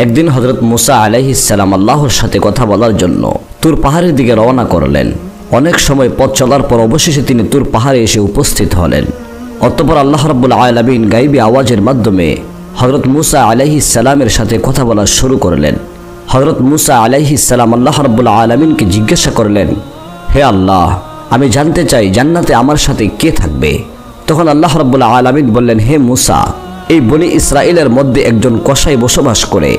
একদিন হযরত মুসা আলাইহিস সালাম আল্লাহর সাথে কথা বলার জন্য তুর পাহাড়ের দিকে রওনা করলেন। অনেক সময় পথ চলার পর অবশেষে তিনি তুর পাহাড়ে এসে উপস্থিত হলেন। অতঃপর আল্লাহ রাব্বুল আলামিন গায়বী আওয়াজের মাধ্যমে হযরত মুসা আলাইহিস সালামের সাথে কথা বলা শুরু করলেন। হযরত মুসা আলাইহিস সালাম আল্লাহ রাব্বুল আলামিনকে জিজ্ঞাসা করলেন, হে আল্লাহ, আমি জানতে চাই জান্নাতে আমার সাথে কে থাকবে। তখন আল্লাহ রাব্বুল আলামিন বললেন, হে মুসা, এই বনি ইসরাইলের মধ্যে একজন কসাই বসবাস করে,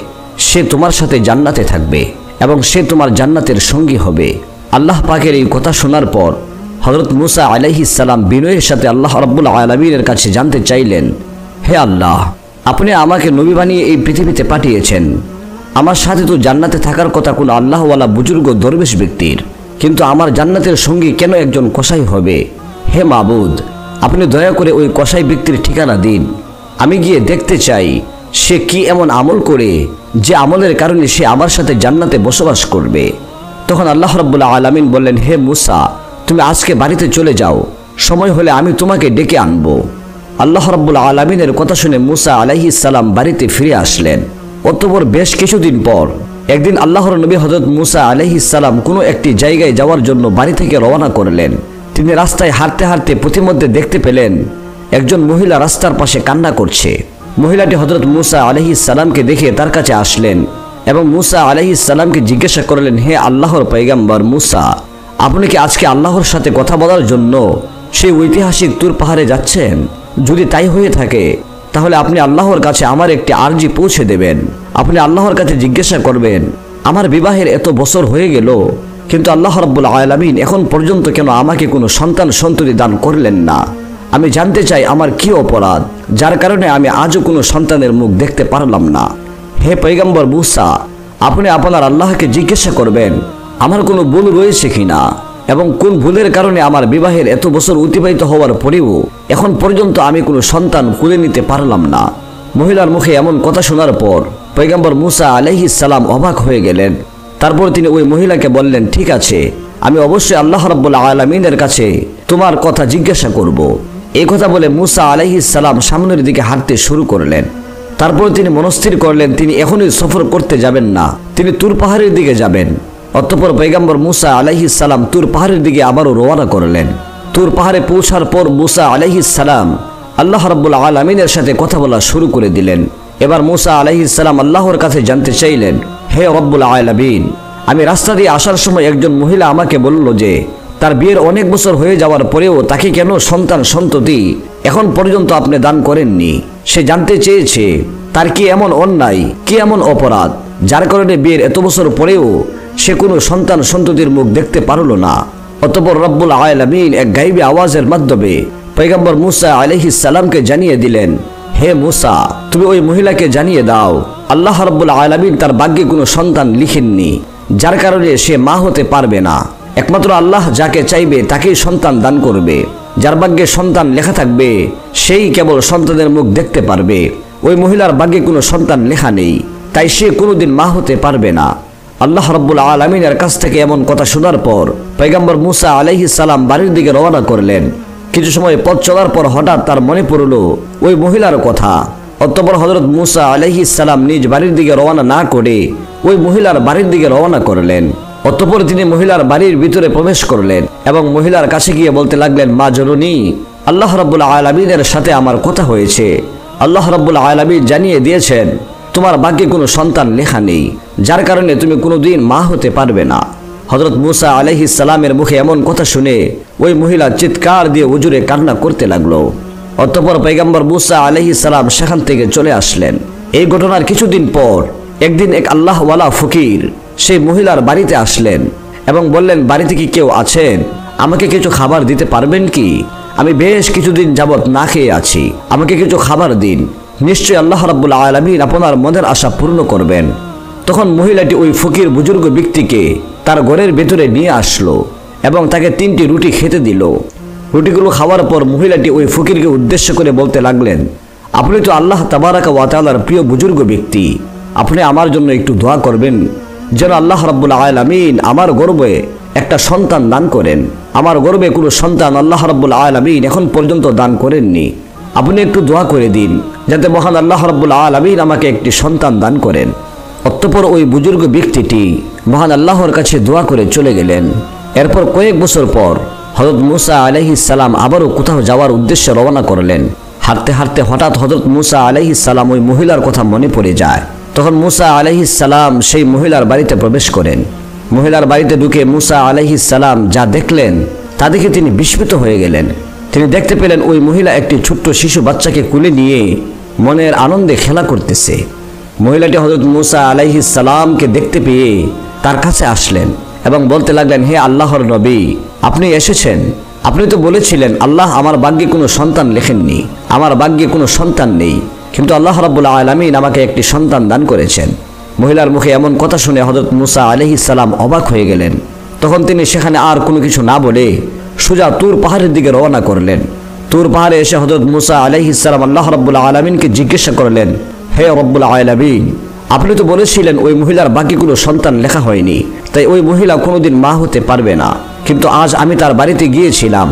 সে তোমার সাথে জান্নাতে থাকবে এবং সে তোমার জান্নাতের সঙ্গী হবে। আল্লাহ পাকের এই কথা শোনার পর হযরত মুসা আলাইহিস সালাম বিনয়ের সাথে আল্লাহ রাব্বুল আলামিনের কাছে জানতে চাইলেন, হে আল্লাহ, আপনি আমাকে নবী বানিয়ে এই পৃথিবীতে পাঠিয়েছেন। আমার সাথে তো জান্নাতে থাকার কথা কোনো আল্লাহওয়ালা বুজুর্গ দরবেশ ব্যক্তির, কিন্তু আমার জান্নাতের সঙ্গী কেন একজন কসাই হবে? হে মাবুদ, আপনি দয়া করে ওই কসাই ব্যক্তির ঠিকানা দিন। আমি গিয়ে দেখতে চাই সে কি এমন আমল করে যে আমলের কারণে সে আমার সাথে জান্নাতে বসবাস করবে। তখন আল্লাহ রাব্বুল আলামিন বললেন, হে মুসা, তুমি আজকে বাড়িতে চলে যাও, সময় হলে আমি তোমাকে ডেকে আনবো। আল্লাহ রাব্বুল আলামিনের কথা শুনে মুসা আলাইহিস সালাম বাড়িতে ফিরে আসলেন। অতঃপর বেশ কিছুদিন পর একদিন আল্লাহর নবী হযরত মুসা আলাইহিস সালাম কোনো একটি জায়গায় যাওয়ার জন্য বাড়ি থেকে রওনা করলেন। তিনি রাস্তায় হাঁটতে হাঁটতে পথিমধ্যে দেখতে পেলেন একজন মহিলা রাস্তার পাশে কান্না করছে। মহিলাটি হযরত মুসা আলাইহিস সালামকে দেখে তার কাছে আসলেন এবং মুসা আলাইহিস সালামকে জিজ্ঞাসা করলেন, হে আল্লাহর পয়গম্বর মুসা, আপনি কি আজকে আল্লাহর সাথে কথা বলার জন্য সেই ঐতিহাসিক তুর পাহাড়ে যাচ্ছেন? যদি তাই হয়ে থাকে তাহলে আপনি আল্লাহর কাছে আমার একটি আরজি পৌঁছে দেবেন। আপনি আল্লাহর কাছে জিজ্ঞাসা করবেন, আমার বিবাহের এত বছর হয়ে গেল, কিন্তু আল্লাহ রাব্বুল আলামিন এখন পর্যন্ত কেন আমাকে কোনো সন্তান সন্ততি দান করলেন না? আমি জানতে চাই আমার কি অপরাধ যার কারণে আমি আজও কোনো সন্তানের মুখ দেখতে পারলাম না। হে পয়গম্বর মুসা, আপনি আপনার আল্লাহকে জিজ্ঞাসা করবেন আমার কোনো ভুল রয়েছে কিনা এবং কোন ভুলের কারণে আমার বিবাহের এত বছর অতিবাহিত হওয়ার পরেও এখন পর্যন্ত আমি কোনো সন্তান কুলে নিতে পারলাম না। মহিলার মুখে এমন কথা শোনার পর পয়গম্বর মুসা আলাইহিস সালাম অবাক হয়ে গেলেন। তারপর তিনি ওই মহিলাকে বললেন, ঠিক আছে, আমি অবশ্যই আল্লাহ রাব্বুল আলামিনের কাছে তোমার কথা জিজ্ঞাসা করব। এই কথা বলে মুসা আলাইহিস সালাম সামনের দিকে হাঁটতে শুরু করলেন। তারপর তিনি মনস্থির করলেন তিনি এখনই সফর করতে যাবেন না, তিনি তুর পাহাড়ের দিকে যাবেন। অতঃপর পয়গম্বর মুসা আলাইহিস সালাম তুর পাহাড়ের দিকে আবারও রওনা করলেন। তুর পাহাড়ে পৌঁছার পর মুসা আলাইহিস সালাম আল্লাহ রাব্বুল আলামিনের সাথে কথা বলা শুরু করে দিলেন। এবার মুসা আলাইহিস সালাম আল্লাহর কাছে জানতে চাইলেন, হে রব্বুল আলামিন, আমি রাস্তা দিয়ে আসার সময় একজন মহিলা আমাকে বলল যে তার বিয়ের অনেক বছর হয়ে যাওয়ার পরেও তাকে কেন সন্তান সন্ততি এখন পর্যন্ত আপনি দান করেননি। সে জানতে চেয়েছে তার কি এমন অন্যায়, কি এমন অপরাধ যার কারণে বিয়ের এত বছর পরেও সে কোনো সন্তান সন্ততির মুখ দেখতে পারল না। অতঃপর রব্বুল আলামিন এক গায়বী আওয়াজের মাধ্যমে পয়গম্বর মুসা আলাইহিস সালামকে জানিয়ে দিলেন, হে মুসা, তুমি ওই মহিলাকে জানিয়ে দাও আল্লাহ রাব্বুল আলামিন তার ভাগ্যে কোনো সন্তান লিখেননি, যার কারণে সে মা হতে পারবে না। একমাত্র আল্লাহ যাকে চাইবে তাকেই সন্তান দান করবে। যার ভাগ্যে সন্তান লেখা থাকবে সেই কেবল সন্তানের মুখ দেখতে পারবে। ওই মহিলার ভাগ্যে কোনো সন্তান লেখা নেই, তাই সে কোনোদিন মা হতে পারবে না। আল্লাহ রাব্বুল আলামিনের কাছ থেকে এমন কথা শোনার পর পয়গম্বর মুসা আলাইহিস সালাম বাড়ির দিকে রওনা করলেন। কিছু সময় পথ চলার পর হঠাৎ তার মনে পড়ল ওই মহিলার কথা। অতঃপর হযরত মুসা আলাইহিস সালাম নিজ বাড়ির দিকে রওনা না করে ওই মহিলার বাড়ির দিকে রওনা করলেন। অতঃপর তিনি মহিলার বাড়ির ভিতরে প্রবেশ করলেন এবং মহিলার কাছে গিয়ে বলতে লাগলেন, মা জননী, আল্লাহ রাব্বুল আলামিনের সাথে আমার কথা হয়েছে। আল্লাহ রাব্বুল আলামিন জানিয়ে দিয়েছেন তোমার ভাগ্যে কোনো সন্তান লেখা নেই, যার কারণে তুমি কোনোদিন মা হতে পারবে না। হযরত মুসা আলাইহিস সালামের মুখে এমন কথা শুনে ওই মহিলা চিৎকার দিয়ে হুজুরে কান্না করতে লাগলো। অতঃপর পয়গম্বর মুসা আলাইহিস সালাম সেখান থেকে চলে আসলেন। এই ঘটনার কিছুদিন পর একদিন এক আল্লাহওয়ালা ফকির সেই মহিলার বাড়িতে আসলেন এবং বললেন, বাড়িতে কি কেউ আছেন? আমাকে কিছু খাবার দিতে পারবেন কি? আমি বেশ কিছুদিন যাবত না খেয়ে আছি, আমাকে কিছু খাবার দিন, নিশ্চয়ই আল্লাহ রাব্বুল আলামিন আপনার মনের আশা পূর্ণ করবেন। তখন মহিলাটি ওই ফকির বুজুর্গ ব্যক্তিকে তার ঘরের ভেতরে নিয়ে আসলো এবং তাকে 3টি রুটি খেতে দিল। রুটিগুলো খাওয়ার পর মহিলাটি ওই ফকিরকে উদ্দেশ্য করে বলতে লাগলেন, আপনি তো আল্লাহ তাবারাকা ওয়া তাআলার প্রিয় বুজুর্গ ব্যক্তি, আপনি আমার জন্য একটু দোয়া করবেন যেন আল্লাহ রাব্বুল আলামিন আমার গর্ভে একটা সন্তান দান করেন। আমার গর্ভে কোনো সন্তান আল্লাহ রাব্বুল আলামিন এখন পর্যন্ত দান করেননি। আপনি একটু দোয়া করে দিন যাতে মহান আল্লাহ রাব্বুল আলামিন আমাকে একটি সন্তান দান করেন। অতঃপর ওই বুজুর্গ ব্যক্তিটি মহান আল্লাহর কাছে দোয়া করে চলে গেলেন। এরপর কয়েক বছর পর হযরত মূসা আলাইহিস সালাম আবারও কোথাও যাওয়ার উদ্দেশ্যে রওনা করলেন। হাঁটতে হাঁটতে হঠাৎ হযরত মূসা আলাইহিস সালাম ওই মহিলার কথা মনে পড়ে যায়। তখন মূসা আলাইহিস সালাম সেই মহিলার বাড়িতে প্রবেশ করেন। মহিলার বাড়িতে ঢুকে মূসা আলাইহিস সালাম যা দেখলেন তা দেখে তিনি বিস্মিত হয়ে গেলেন। তিনি দেখতে পেলেন ওই মহিলা একটি ছোট্ট শিশু বাচ্চাকে কোলে নিয়ে মনের আনন্দে খেলা করতেছে। মহিলাটি হযরত মূসা আলাইহিস সালামকে দেখতে পেয়ে তার কাছে আসলেন এবং বলতে লাগলেন, হে আল্লাহর নবী, আপনি এসেছেন। আপনি তো বলেছিলেন আল্লাহ আমার ভাগ্যে কোনো সন্তান লেখেননি, আমার ভাগ্যে কোনো সন্তান নেই, কিন্তু আল্লাহ রাব্বুল আলামিন আমাকে একটি সন্তান দান করেছেন। মহিলার মুখে এমন কথা শুনে হযরত মূসা আলাইহিস সালাম অবাক হয়ে গেলেন। তখন তিনি সেখানে আর কোনো কিছু না বলে সোজা তুর পাহাড়ের দিকে রওনা করলেন। তুর পাহাড়ে এসে হযরত মূসা আলাইহিস সালাম আল্লাহ রাব্বুল আলামিনকে জিজ্ঞাসা করলেন, হে রব্বুল আলামিন, আপনি তো বলেছিলেন ওই মহিলার বাকি কোনো সন্তান লেখা হয়নি, তাই ওই মহিলা কোনোদিন মা হতে পারবে না। কিন্তু আজ আমি তার বাড়িতে গিয়েছিলাম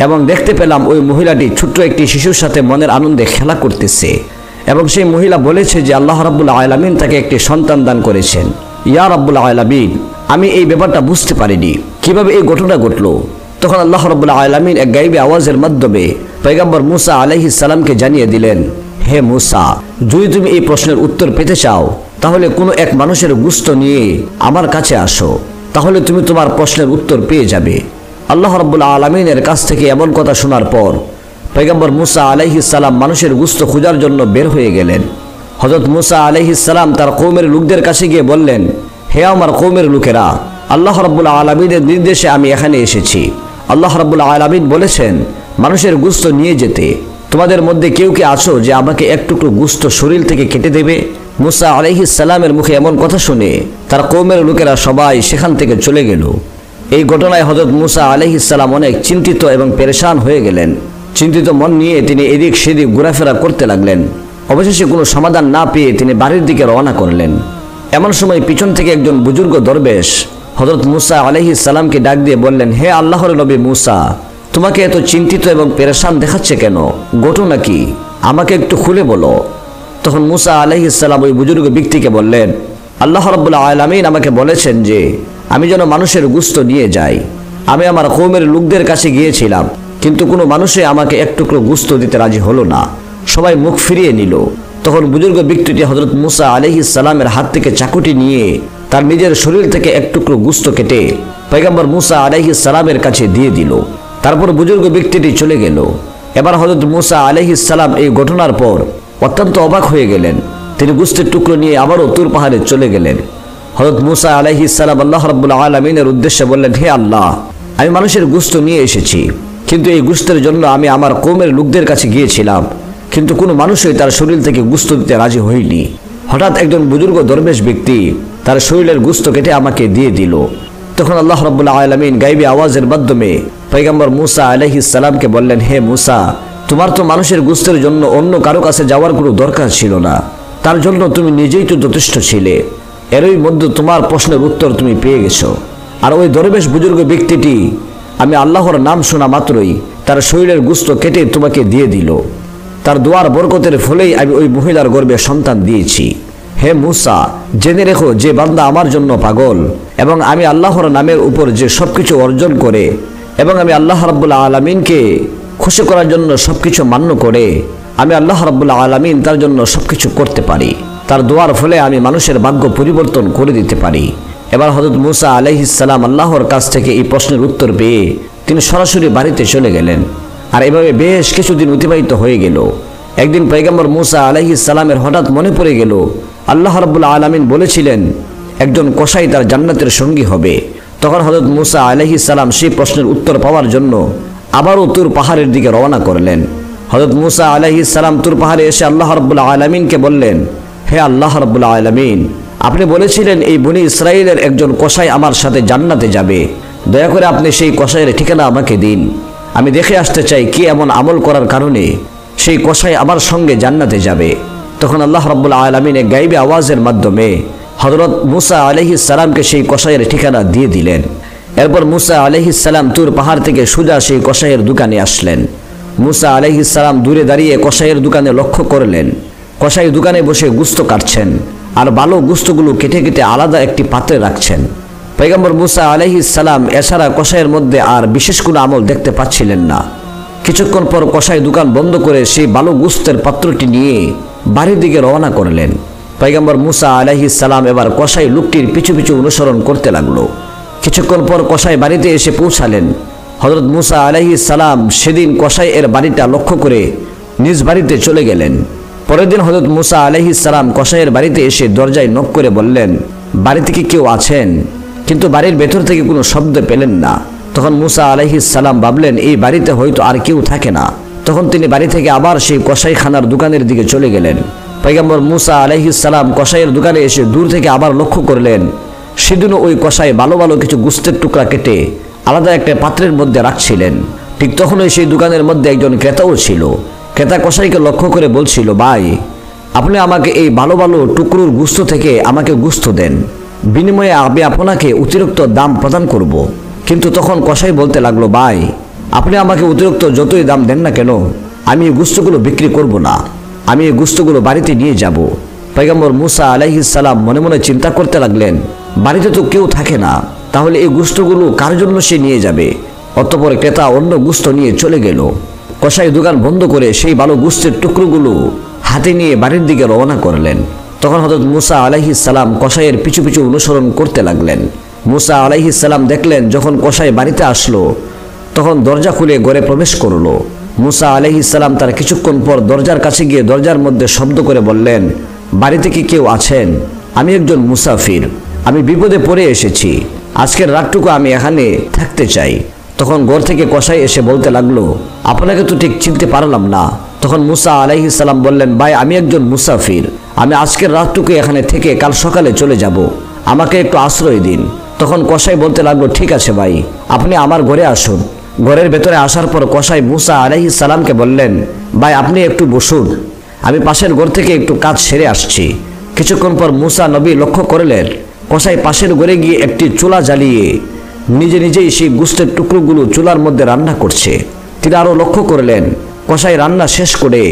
এবং দেখতে পেলাম ওই মহিলাটি ছোট্ট একটি শিশুর সাথে মনের আনন্দে খেলা করতেছে এবং সেই মহিলা বলেছে যে আল্লাহ রাব্বুল আলামিন তাকে একটি সন্তান দান করেছেন। ইয়া রাব্বুল আলামিন, আমি এই ব্যাপারটা বুঝতে পারিনি, কিভাবে এই ঘটনা ঘটলো। তখন আল্লাহ রাব্বুল আলামিন এক গায়বী আওয়াজের মাধ্যমে পয়গম্বর মূসা আলাইহিস সালামকে জানিয়ে দিলেন, হে মূসা, যদি তুমি এই প্রশ্নের উত্তর পেতে চাও তাহলে কোনো এক মানুষের গোশত নিয়ে আমার কাছে আসো, তাহলে তুমি তোমার প্রশ্নের উত্তর পেয়ে যাবে। আল্লাহ রাব্বুল আলামিনের কাছ থেকে এমন কথা শোনার পর পয়গম্বর মূসা আলাইহিস সালাম মানুষের গোশত খোঁজার জন্য বের হয়ে গেলেন। হযরত মূসা আলাইহিস সালাম তার কওমের লোকদের কাছে গিয়ে বললেন, হে আমার কওমের লোকেরা, আল্লাহ রাব্বুল আলামিনের নির্দেশে আমি এখানে এসেছি। আল্লাহ রাব্বুল আলামিন বলেছেন মানুষের গোশত নিয়ে যেতে। তোমাদের মধ্যে কেউ কি আছো যে আমাকে এক টুকরো গোশত শরীর থেকে কেটে দেবে? মূসা আলাইহিস সালামের মুখে এমন কথা শুনে তার কওমের লোকেরা সবাই সেখান থেকে চলে গেল। এই ঘটনায় হযরত মূসা আলাইহিস সালাম অনেক চিন্তিত এবং পেরেশান হয়ে গেলেন। চিন্তিত মন নিয়ে তিনি এদিক সেদিক ঘোরাফেরা করতে লাগলেন। অবশেষে কোনো সমাধান না পেয়ে তিনি বাড়ির দিকে রওনা করলেন। এমন সময় পিছন থেকে একজন বুজুর্গ দরবেশ হযরত মূসা আলাইহিস সালামকে ডাক দিয়ে বললেন, হে আল্লাহর নবী মূসা, তোমাকে এত চিন্তিত এবং পেরেশান দেখাচ্ছে কেন? ঘটনা কি? আমাকে একটু খুলে বলো। তখন মূসা আলাইহিস সালাম ওই বুজুর্গ ব্যক্তিকে বললেন, আল্লাহ রাব্বুল আলামিন আমাকে বলেছেন যে আমি যেন মানুষের গোশত নিয়ে যাই। আমি আমার কওমের লোকদের কাছে গিয়েছিলাম, কিন্তু কোনো মানুষই আমাকে এক টুকরো গোশত দিতে রাজি হলো না, সবাই মুখ ফিরিয়ে নিল। তখন বুজুর্গ ব্যক্তিটি হযরত মূসা আলাইহিস সালামের হাত থেকে চাকুটি নিয়ে তার নিজের শরীর থেকে এক টুকরো গোশত কেটে পয়গম্বর মূসা আলাইহিস সালামের কাছে দিয়ে দিল। তারপর বুজুর্গ ব্যক্তিটি চলে গেল। এবার হযরত মূসা আলাইহিস সালাম এই ঘটনার পর অত্যন্ত অবাক হয়ে গেলেন। তিনি গোশতের টুকরো নিয়ে আবারও তুর পাহাড়ে চলে গেলেন। হযরত মূসা আলাইহিস সালাম আল্লাহ রাব্বুল আলামিনের উদ্দেশ্যে বললেন, হে আল্লাহ, আমি মানুষের গোশত নিয়ে এসেছি, কিন্তু এই গোশতের জন্য আমি আমার কওমের লোকদের কাছে গিয়েছিলাম, কিন্তু কোনো মানুষই তার শরীর থেকে গোশত দিতে রাজি হয়নি। হঠাৎ একজন বুজুর্গ দরবেশ ব্যক্তি তার শরীরের গোশত কেটে আমাকে দিয়ে দিল। তখন আল্লাহ রাব্বুল আলামিন গায়বী আওয়াজের মাধ্যমে পয়গম্বর মূসা আলাইহিস সালামকে বললেন, হে মূসা, তোমার তো মানুষের গোশতের জন্য অন্য কারো কাছে যাওয়ার কোনো দরকার ছিল না, তার জন্য তুমি নিজেই তো যথেষ্ট ছিলে। এরই মধ্যে তোমার প্রশ্নের উত্তর তুমি পেয়ে গেছো। আর ওই দরবেশ বুজুর্গ ব্যক্তিটি আমি আল্লাহর নাম শোনা মাত্রই তার শরীরের গোশত কেটে তোমাকে দিয়ে দিল। তার দোয়ার বরকতের ফলেই আমি ওই মহিলার গর্ভে সন্তান দিয়েছি। হে মূসা, জেনে রেখো যে বান্দা আমার জন্য পাগল এবং আমি আল্লাহর নামের উপর যে সবকিছু অর্জন করে এবং আমি আল্লাহ রাব্বুল আলামিনকে খুশি করার জন্য সবকিছু মান্য করে, আমি আল্লাহ রাব্বুল আলামিন তার জন্য সবকিছু করতে পারি। তার দোয়ার ফলে আমি মানুষের ভাগ্য পরিবর্তন করে দিতে পারি। এবার হযরত মূসা আলাইহিস সালাম আল্লাহর কাছ থেকে এই প্রশ্নের উত্তর পেয়ে তিনি সরাসরি বাড়িতে চলে গেলেন। আর এভাবে বেশ কিছুদিন অতিবাহিত হয়ে গেল। একদিন পয়গম্বর মূসা আলাইহিস সালামের হঠাৎ মনে পড়ে গেল আল্লাহ রাব্বুল আলামিন বলেছিলেন একজন কসাই তার জান্নাতের সঙ্গী হবে। তখন হযরত মূসা আলাইহিস সালাম সেই প্রশ্নের উত্তর পাওয়ার জন্য আবারও তুর পাহাড়ের দিকে রওনা করলেন। হযরত মূসা আলাইহিস সালাম তুর পাহাড়ে এসে আল্লাহ রাব্বুল আলামিনকে বললেন, হে আল্লাহ রাব্বুল আলামিন, আপনি বলেছিলেন এই বনি ইসরাইলের একজন কসাই আমার সাথে জান্নাতে যাবে, দয়া করে আপনি সেই কসাইয়ের ঠিকানা আমাকে দিন। আমি দেখে আসতে চাই কি এমন আমল করার কারণে সেই কসাই আমার সঙ্গে জান্নাতে যাবে। তখন আল্লাহ রাব্বুল আলামিন এক গায়বী আওয়াজের মাধ্যমে হযরত মূসা আলাইহিস সালামকে সেই কসাইয়ের ঠিকানা দিয়ে দিলেন। এরপর মূসা আলাইহিস সালাম তুর পাহাড় থেকে সোজা সেই কসাইয়ের দোকানে আসলেন। মূসা আলাইহিস সালাম দূরে দাঁড়িয়ে কসাইয়ের দোকানে লক্ষ্য করলেন। কসাই দোকানে বসে গোশত কাটছেন আর ভালো গোশতগুলো কেটে কেটে আলাদা একটি পাত্রে রাখছেন। পয়গম্বর মুসা আলাইহিস সালাম এছাড়া কসাইয়ের মধ্যে আর বিশেষ কোনো আমল দেখতে পাচ্ছিলেন না। কিছুক্ষণ পর কসাই দোকান বন্ধ করে সেই ভালো গোশতের পাত্রটি নিয়ে বাড়ির দিকে রওনা করলেন। পয়গম্বর মুসা আলাইহিস সালাম এবার কসাই লোকটির পিছু পিছু অনুসরণ করতে লাগলো। কিছুক্ষণ পর কসাই বাড়িতে এসে পৌঁছালেন। হযরত মুসা আলাইহিস সালাম সেদিন কসাই এর বাড়িটা লক্ষ্য করে নিজ বাড়িতে চলে গেলেন। পরের দিন হযরত মুসা আলাইহিস সালাম কসাইয়ের বাড়িতে এসে দরজায় নক করে বললেন, বাড়িতে কি কেউ আছেন? কিন্তু বাড়ির ভেতর থেকে কোনো শব্দ পেলেন না। তখন মুসা আলাইহিস সালাম ভাবলেন এই বাড়িতে হয়তো আর কেউ থাকে না। তখন তিনি বাড়ি থেকে আবার সেই কসাইখানার দোকানের দিকে চলে গেলেন। পয়গম্বর মুসা আলাইহিস সালাম কসাইয়ের দোকানে এসে দূর থেকে আবার লক্ষ্য করলেন সেদিনও ওই কসাই ভালো ভালো কিছু গোশতের টুকরা কেটে আলাদা একটা পাত্রের মধ্যে রাখছিলেন। ঠিক তখনই সেই দোকানের মধ্যে একজন ক্রেতাও ছিল। ক্রেতা কসাইকে লক্ষ্য করে বলছিল, ভাই আপনি আমাকে এই ভালো ভালো টুকরোর গোশত থেকে আমাকে গোশত দেন, বিনিময়ে আমি আপনাকে অতিরিক্ত দাম প্রদান করব। কিন্তু তখন কসাই বলতে লাগলো, ভাই আপনি আমাকে অতিরিক্ত যতই দাম দেন না কেন আমি এই গোশতগুলো বিক্রি করব না, আমি এই গোশতগুলো বাড়িতে নিয়ে যাব। পয়গম্বর মুসা আলাইহিস সালাম মনে মনে চিন্তা করতে লাগলেন, বাড়িতে তো কেউ থাকে না, তাহলে এই গোশতগুলো কার জন্য সে নিয়ে যাবে? অতঃপর ক্রেতা অন্য গোশত নিয়ে চলে গেল। কসাই দোকান বন্ধ করে সেই ভালো গোশতের টুকরোগুলো হাতে নিয়ে বাড়ির দিকে রওনা করলেন। তখন হযরত মুসা আলাইহিস সালাম কসাইয়ের পিছু পিছু অনুসরণ করতে লাগলেন। মুসা আলাইহিস সালাম দেখলেন যখন কসাই বাড়িতে আসলো তখন দরজা খুলে ঘরে প্রবেশ করলো। মুসা আলাইহিস সালাম তার কিছুক্ষণ পর দরজার কাছে গিয়ে দরজার মধ্যে শব্দ করে বললেন, বাড়িতে কি কেউ আছেন? আমি একজন মুসাফির, আমি বিপদে পড়ে এসেছি, আজকের রাতটুকু আমি এখানে থাকতে চাই। তখন ঘর থেকে কসাই এসে বলতে লাগলো, আপনাকে তো ঠিক চিনতে পারলাম না। তখন মুসা আলাইহিস সালাম বললেন, ভাই আমি একজন মুসাফির, আমি আজকের রাতটুকু এখানে থেকে কাল সকালে চলে যাব, আমাকে একটু আশ্রয় দিন। তখন কসাই বলতে লাগলো, ঠিক আছে ভাই, আপনি আমার ঘরে আসুন। ঘরের ভেতরে আসার পর কসাই মুসা আলাইহিস সালামকে বললেন, ভাই আপনি একটু বসুন, আমি পাশের ঘর থেকে একটু কাজ সেরে আসছি। কিছুক্ষণ পর মুসা নবী লক্ষ্য করলেন কসাই পাশের ঘরে গিয়ে একটি চুলা জ্বালিয়ে নিজে নিজেই সেই গোশতের টুকরোগুলো চুলার মধ্যে রান্না করছে। তিনি আরও লক্ষ্য করলেন কসাই রান্না শেষ করে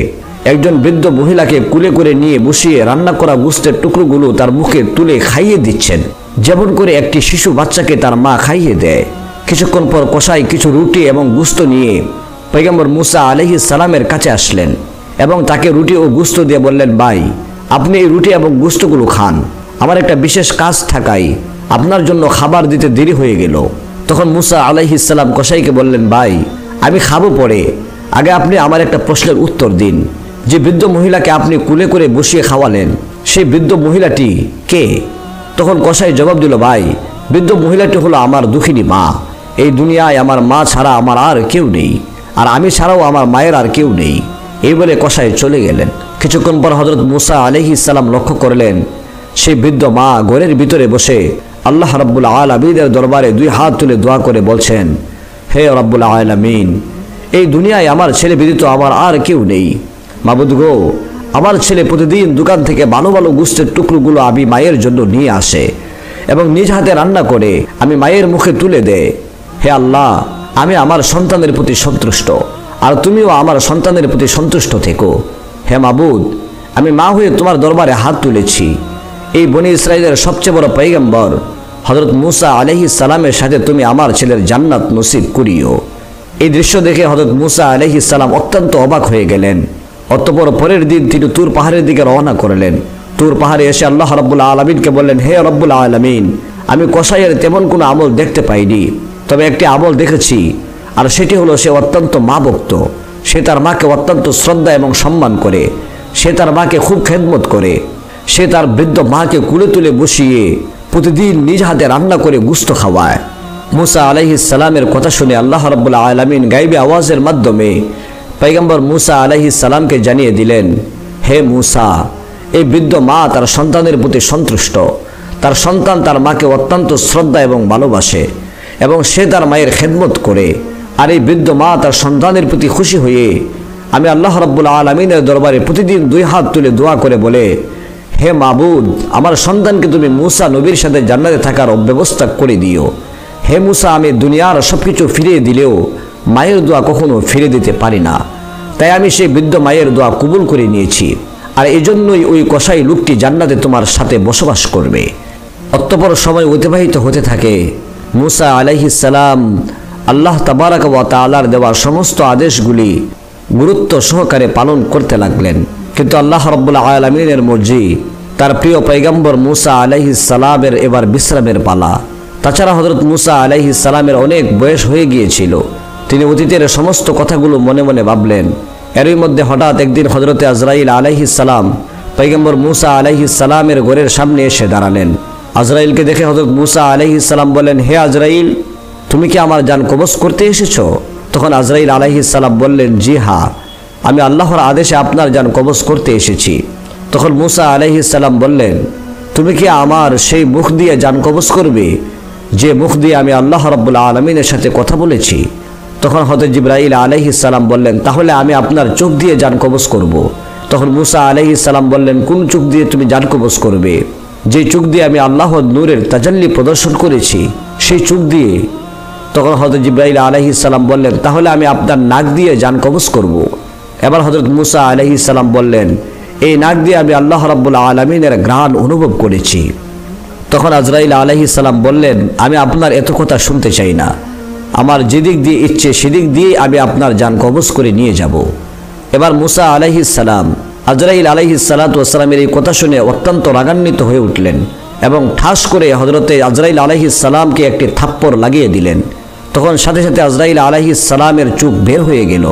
একজন বৃদ্ধ মহিলাকে কুলে করে নিয়ে বসিয়ে রান্না করা গোশতের টুকরোগুলো তার মুখে তুলে খাইয়ে দিচ্ছেন, যেমন করে একটি শিশু বাচ্চাকে তার মা খাইয়ে দেয়। কিছুক্ষণ পর কসাই কিছু রুটি এবং গোশত নিয়ে পয়গম্বর মুসা আলাইহিস সালামের কাছে আসলেন এবং তাকে রুটি ও গোশত দিয়ে বললেন, ভাই আপনি এই রুটি এবং গোশতগুলো খান, আমার একটা বিশেষ কাজ থাকায় আপনার জন্য খাবার দিতে দেরি হয়ে গেল। তখন মুসা আলাইহিস সালাম কসাইকে বললেন, ভাই আমি খাবো পরে, আগে আপনি আমার একটা প্রশ্নের উত্তর দিন, যে বৃদ্ধ মহিলাকে আপনি কুলে করে বসিয়ে খাওয়ালেন সেই বৃদ্ধ মহিলাটি কে? তখন কসাই জবাব দিল, ভাই বৃদ্ধ মহিলাটি হলো আমার দুঃখিনী মা, এই দুনিয়ায় আমার মা ছাড়া আমার আর কেউ নেই, আর আমি ছাড়াও আমার মায়ের আর কেউ নেই। এই বলে কসাই চলে গেলেন। কিছুক্ষণ পর হযরত মুসা আলাইহিস সালাম লক্ষ্য করলেন সেই বৃদ্ধ মা ঘরের ভিতরে বসে আল্লাহ রাব্বুল আলামিনের দরবারে দুই হাত তুলে দোয়া করে বলছেন, হে রাব্বুল আলামিন, এই দুনিয়ায় আমার ছেলে ব্যতীত আমার আর কেউ নেই, মাবুদ গো, আমার ছেলে প্রতিদিন দোকান থেকে ভালো ভালো গোশতের টুকরোগুলো আমি মায়ের জন্য নিয়ে আসে এবং নিজ হাতে রান্না করে আমি মায়ের মুখে তুলে দেয়। হে আল্লাহ, আমি আমার সন্তানের প্রতি সন্তুষ্ট, আর তুমিও আমার সন্তানের প্রতি সন্তুষ্ট থেকো। হে মাবুদ, আমি মা হয়ে তোমার দরবারে হাত তুলেছি। এই বনি ইসরাইলের সবচেয়ে বড় পয়গম্বর হযরত মুসা আলাইহিস সালামের সাথে তুমি আমার ছেলের জান্নাত নসিব করিও। এই দৃশ্য দেখে হযরত মুসা আলাইহিস সালাম অত্যন্ত অবাক হয়ে গেলেন। অতঃপর পরের দিন তিনি তুর পাহাড়ের দিকে রওনা করলেন। তুর পাহাড়ে এসে আল্লাহ রাব্বুল আলামিনকে বললেন, হে রব্বুল আলামিন, আমি কসাইয়ের তেমন কোনো আমল দেখতে পাইনি, তবে একটি আমল দেখেছি, আর সেটি হলো সে অত্যন্ত মা ভক্ত, সে তার মাকে অত্যন্ত শ্রদ্ধা এবং সম্মান করে, সে তার মাকে খুব খেদমত করে, সে তার বৃদ্ধ মাকে কুলে তুলে বসিয়ে প্রতিদিন নিজ হাতে রান্না করে গোশত খাওয়ায়। মুসা আলাইহিস সালামের কথা শুনে আল্লাহ রাব্বুল আলামিন গায়বী আওয়াজের মাধ্যমে পয়গম্বর মুসা আলাইহিস সালামকে জানিয়ে দিলেন, হে মুসা, এই বৃদ্ধ মা তার সন্তানের প্রতি সন্তুষ্ট, তার সন্তান তার মাকে অত্যন্ত শ্রদ্ধা এবং ভালোবাসে এবং সে তার মায়ের খেদমত করে, আর এই বৃদ্ধ মা তার সন্তানের প্রতি খুশি হয়ে আমি আল্লাহ রাব্বুল আলামিনের দরবারে প্রতিদিন দুই হাত তুলে দোয়া করে বলে, হে মাবুদ, আমার সন্তানকে তুমি মুসা নবীর সাথে জান্নাতে থাকার ব্যবস্থা করে দিও। হে মুসা, আমি দুনিয়ার সবকিছু ফিরিয়ে দিলেও মায়ের দোয়া কখনো ফিরে দিতে পারি না, তাই আমি সেই বৃদ্ধ মায়ের দোয়া কবুল করে নিয়েছি। আর এজন্যই ওই কসাই লোকটি জান্নাতে তোমার সাথে বসবাস করবে। অতঃপর সময় অতিবাহিত হতে থাকে। মুসা আলাইহিস সালাম আল্লাহ তাবারাক ওয়া তাআলার দেওয়া সমস্ত আদেশগুলি গুরুত্ব সহকারে পালন করতে লাগলেন। কিন্তু আল্লাহ রাব্বুল আলামিনের মর্জি, তার প্রিয় পয়গম্বর মুসা আলাইহিস সালামের এবার বিশ্রামের পালা। তাছাড়া হযরত মুসা আলাইহিস সালামের অনেক বয়স হয়ে গিয়েছিল। তিনি অতীতের সমস্ত কথাগুলো মনে মনে ভাবলেন। এরই মধ্যে হঠাৎ একদিন হযরতে আজরাইল আলাইহিস সালাম পয়গম্বর মুসা আলাইহিস সালামের ঘরের সামনে এসে দাঁড়ালেন। আজরাইলকে দেখে হযরত মুসা আলাইহিস সালাম বললেন, হে আজরাইল, তুমি কি আমার জান কবজ করতে এসেছো? তখন আজরাইল আলাইহিস সালাম বললেন, জি হ্যাঁ, আমি আল্লাহর আদেশে আপনার জান কবজ করতে এসেছি। তখন মুসা আলাইহিস সালাম বললেন, তুমি কি আমার সেই মুখ দিয়ে জান কবজ করবে যে মুখ দিয়ে আমি আল্লাহ রাব্বুল আলামিনের সাথে কথা বলেছি? তখন হযরত জিবরাইল আলাইহিস সালাম বললেন, তাহলে আমি আপনার চোখ দিয়ে জান কবজ করব। তখন মুসা আলাইহিস সালাম বললেন, কোন চোখ দিয়ে তুমি জান কবজ করবে? যে চোখ দিয়ে আমি আল্লাহর নূরের তাজাল্লি প্রদর্শন করেছি সেই চোখ দিয়ে। তখন হযরত জিবরাইল আলাইহিস সালাম বললেন, তাহলে আমি আপনার নাক দিয়ে জান কবজ করব। এবার হযরত মুসা আলাইহিস সালাম বললেন, এই নাক দিয়ে আমি আল্লাহ রাব্বুল আলামিনের ঘ্রাণ অনুভব করেছি। তখন আজরাইল আলাইহিস সালাম বললেন, আমি আপনার এত কথা শুনতে চাই না, আমার যেদিক দিয়ে ইচ্ছে সেদিক দিয়ে আমি আপনার জান কবজ করে নিয়ে যাব। এবার মুসা আলাইহিস সালাম আজরাইল আলাইহিস সালাতু ওয়াস সালামের এই কথা শুনে অত্যন্ত রাগান্বিত হয়ে উঠলেন এবং ঠাস করে হযরতে আজরাইল আলাইহিস সালামকে একটি থাপ্পড় লাগিয়ে দিলেন। তখন সাথে সাথে আজরাইল আলাইহিস সালামের চোখ বের হয়ে গেল।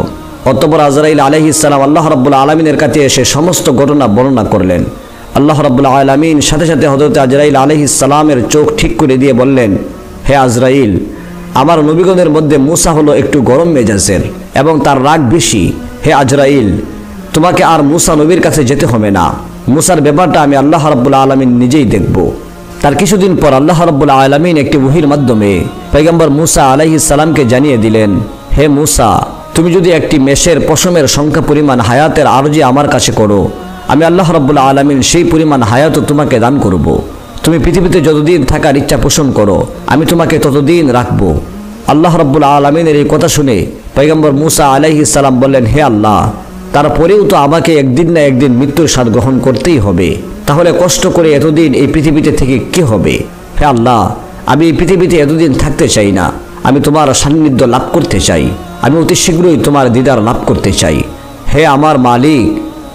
অতঃপর আজরাইল আলাইহিস সালাম আল্লাহ রাব্বুল আলামিনের কাছে এসে সমস্ত ঘটনা বর্ণনা করলেন। আল্লাহ রাব্বুল আলামিন সাথে সাথে হযরতে আজরাইল আলাইহিস সালামের চোখ ঠিক করে দিয়ে বললেন, হে আজরাইল, আমার নবীগণের মধ্যে মুসা হলো একটু গরম মেজাজের এবং তার রাগ বেশি। হে আজরাইল, তোমাকে আর মুসা নবীর কাছে যেতে হবে না। মুসার ব্যাপারটা আমি আল্লাহ রাব্বুল আলামিন নিজেই দেখব। তার কিছুদিন পর আল্লাহ রাব্বুল আলামিন একটি ওহীর মাধ্যমে পয়গম্বর মুসা আলাইহিস সালামকে জানিয়ে দিলেন, হে মুসা, তুমি যদি একটি মেষের পশমের সংখ্যা পরিমাণ হায়াতের আরজি আমার কাছে করো, আমি আল্লাহ রাব্বুল আলামিন সেই পরিমাণ হায়াতও তোমাকে দান করব। তুমি পৃথিবীতে যতদিন থাকার ইচ্ছা পোষণ করো, আমি তোমাকে ততদিন রাখব। আল্লাহ রাব্বুল আলামিনের এই কথা শুনে পয়গম্বর মুসা আলাইহিস সালাম বললেন, হে আল্লাহ, তারপরেও তো আমাকে একদিন না একদিন মৃত্যুর স্বাদ গ্রহণ করতেই হবে। তাহলে কষ্ট করে এতদিন এই পৃথিবীতে থেকে কি হবে? হে আল্লাহ, আমি এই পৃথিবীতে এতদিন থাকতে চাই না, আমি তোমার সান্নিধ্য লাভ করতে চাই, আমি অতি শীঘ্রই তোমার দিদার লাভ করতে চাই। হে আমার মালিক,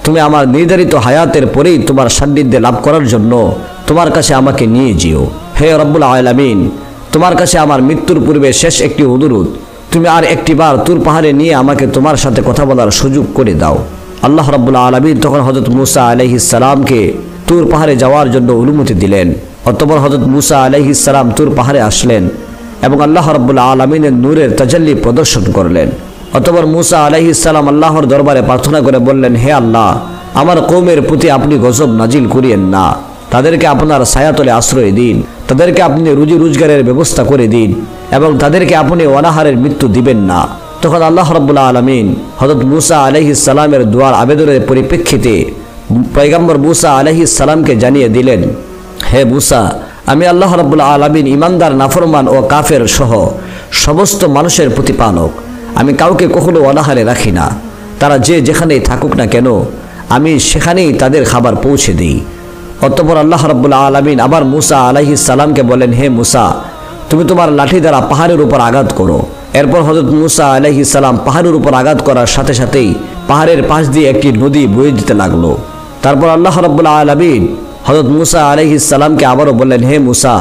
তুমি আমার নির্ধারিত হায়াতের পরেই তোমার সান্নিধ্যে লাভ করার জন্য তোমার কাছে আমাকে নিয়ে যেও। হে রব্বুল আলামিন, তোমার কাছে আমার মৃত্যুর পূর্বে শেষ একটি অনুরোধ, তুমি আর একটিবার তুর পাহাড়ে নিয়ে আমাকে তোমার সাথে কথা বলার সুযোগ করে দাও। আল্লাহ রাব্বুল আলামিন তখন হযরত মুসা আলাইহিস সালামকে তুর পাহাড়ে যাওয়ার জন্য অনুমতি দিলেন। অতঃপর হযরত মুসা আলাইহিস সালাম তুর পাহাড়ে আসলেন এবং আল্লাহ রাব্বুল আলামিনের নূরের তাজাল্লি প্রদর্শন করলেন। অতঃপর মুসা আলাইহিস সালাম আল্লাহর দরবারে প্রার্থনা করে বললেন, হে আল্লাহ, আমার কওমের প্রতি আপনি গজব নাজিল করিয়েন না, তাদেরকে আপনার ছায়াতলে আশ্রয় দিন, তাদেরকে আপনি রুজি রোজগারের ব্যবস্থা করে দিন এবং তাদেরকে আপনি অনাহারের মৃত্যু দিবেন না। তখন আল্লাহ রাব্বুল আলামিন হযরত মুসা আলাইহিস সালামের দোয়ার আবেদনের পরিপ্রেক্ষিতে পয়গম্বর মুসা আলাইহিস সালামকে জানিয়ে দিলেন, হে মুসা, আমি আল্লাহ রাব্বুল আলামিন ইমানদার, নাফরমান ও কাফের সহ সমস্ত মানুষের প্রতিপালক। আমি কাউকে কখনো অনাহারে রাখি না, তারা যে যেখানেই থাকুক না কেন আমি সেখানেই তাদের খাবার পৌঁছে দিই। অতঃপর আল্লাহ রাব্বুল আলামিন আবার মুসা আলাইহিস সালামকে বলেন, হে মুসা, তুমি তোমার লাঠি দ্বারা পাহাড়ের উপর আঘাত করো। এরপর হযরত মুসা আলাইহিস সালাম পাহাড়ের উপর আঘাত করার সাথে সাথেই পাহাড়ের পাশ দিয়ে একটি নদী বয়ে যেতে লাগলো। তারপর আল্লাহ রাব্বুল আলামিন হযরত মুসা আলাইহিস সালামকে আবারও বললেন, হে মুসা,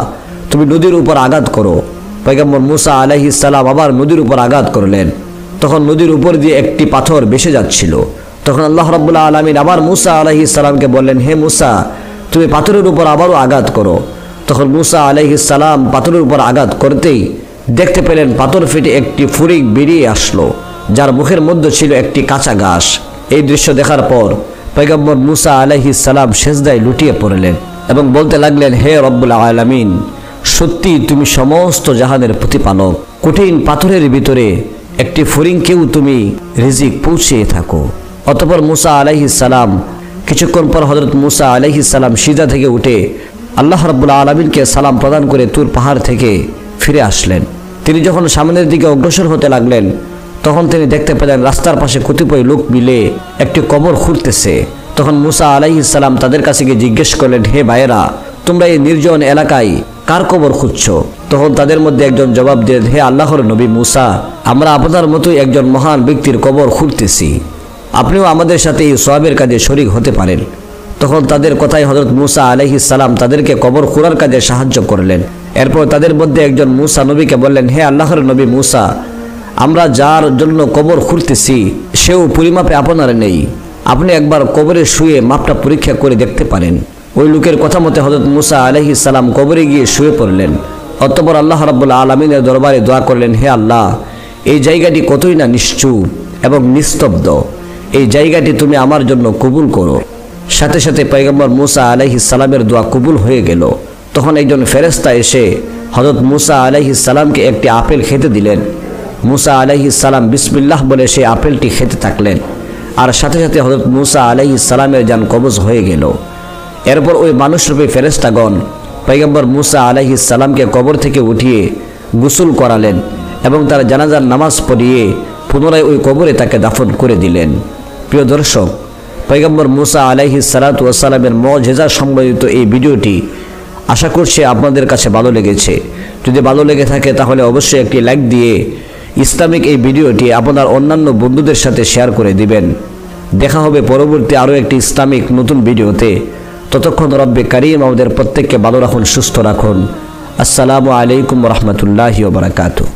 তুমি নদীর উপর আঘাত করো। পয়গম্বর মুসা আলাইহিস সালাম আবার নদীর উপর আঘাত করলেন। তখন নদীর উপর দিয়ে একটি পাথর ভেসে যাচ্ছিল। তখন আল্লাহ রাব্বুল আলামিন আবার মুসা আলাইহিস সালামকে বললেন, হে মুসা, তুমি পাথরের উপর আবারও আঘাত করো। তখন মুসা আলাইহিস সালাম পাথরের উপর আঘাত করতেই দেখতে পেলেন পাথর ফেটে একটি ফরিক বেরিয়ে আসলো, যার মুখের মধ্যে ছিল একটি কাঁচা ঘাস। এই দৃশ্য দেখার পর পয়গম্বর মুসা আলাইহিস সালাম সেজদায় লুটিয়ে পড়লেন এবং বলতে লাগলেন, হে রব্বুল আলামিন, সত্যি তুমি সমস্ত জাহানের প্রতিপালক। কঠিন পাথরের ভিতরে একটি ফরিংকেও তুমি রিজিক পৌঁছিয়ে থাকো। অতঃপর মুসা আলাইহিস সালাম কিছুক্ষণ পর হযরত মুসা আলাইহিস সালাম সিজদা থেকে উঠে আল্লাহ রাব্বুল আলামিনকে সালাম প্রদান করে তুর পাহাড় থেকে ফিরে আসলেন। তিনি যখন সামনের দিকে অগ্রসর হতে লাগলেন তখন তিনি দেখতে পেলেন রাস্তার পাশে কতিপয় লোক মিলে একটি কবর খুঁড়তেছে তখন মুসা আলাইহিস সালাম তাদের কাছে গিয়ে জিজ্ঞেস করলেন, হে ভাইয়েরা, তোমরা এই নির্জন এলাকায় কার কবর খুঁজছো? তখন তাদের মধ্যে একজন জবাব দিলেন, হে আল্লাহর নবী মুসা, আমরা আপনার মতোই একজন মহান ব্যক্তির কবর খুঁড়তেছি, আপনিও আমাদের সাথে এই সওয়াবের কাজে শরীক হতে পারেন। তখন তাদের কথায় হযরত মুসা আলাইহিস সালাম তাদেরকে কবর খোঁড়ার কাজে সাহায্য করলেন। এরপর তাদের মধ্যে একজন মুসা নবীকে বললেন, হে আল্লাহর নবী মুসা, আমরা যার জন্য কবর খুঁড়তেছি সেও পরিমাপে আপনার নেই, আপনি একবার কবরে শুয়ে মাপটা পরীক্ষা করে দেখতে পারেন। ওই লোকের কথা মতে হযরত মুসা আলাইহিস সালাম কবরে গিয়ে শুয়ে পড়লেন। অতঃপর আল্লাহ রাব্বুল আলামিনের দরবারে দোয়া করলেন, হে আল্লাহ, এই জায়গাটি কতই না নিশ্চুপ এবং নিস্তব্ধ, এই জায়গাটি তুমি আমার জন্য কবুল করো। সাথে সাথে পয়গম্বর মুসা আলাইহিস সালামের দোয়া কবুল হয়ে গেল। তখন একজন ফেরেশতা এসে হযরত মুসা আলাইহিস সালামকে একটি আপেল খেতে দিলেন। মুসা আলাইহিস সালাম বিসমিল্লাহ বলে সেই আপেলটি খেতে থাকলেন, আর সাথে সাথে হযরত মুসা আলাইহিস সালামের জান কবজ হয়ে গেল। এরপর ওই মানুষরূপী ফেরেশতাগণ পয়গম্বর মুসা আলাইহিস সালামকে কবর থেকে উঠিয়ে গোসল করালেন এবং তার জানাজার নামাজ পড়িয়ে পুনরায় ওই কবরে তাকে দাফন করে দিলেন। প্রিয় দর্শক, পয়গম্বর মুসা আলাইহিস সালাতু ওয়াস সালামের মুজিজা সম্বলিত এই ভিডিওটি আশা করছি আপনাদের কাছে ভালো লেগেছে। যদি ভালো লেগে থাকে তাহলে অবশ্যই একটি লাইক দিয়ে ইসলামিক এই ভিডিওটি আপনার অন্যান্য বন্ধুদের সাথে শেয়ার করে দিবেন। দেখা হবে পরবর্তী আরও একটি ইসলামিক নতুন ভিডিওতে। ততক্ষণ রব্বে কারীম আমাদের প্রত্যেককে ভালো রাখুন, সুস্থ রাখুন। আসসালামু আলাইকুম ওয়া রাহমাতুল্লাহি ওয়া বারাকাতুহু।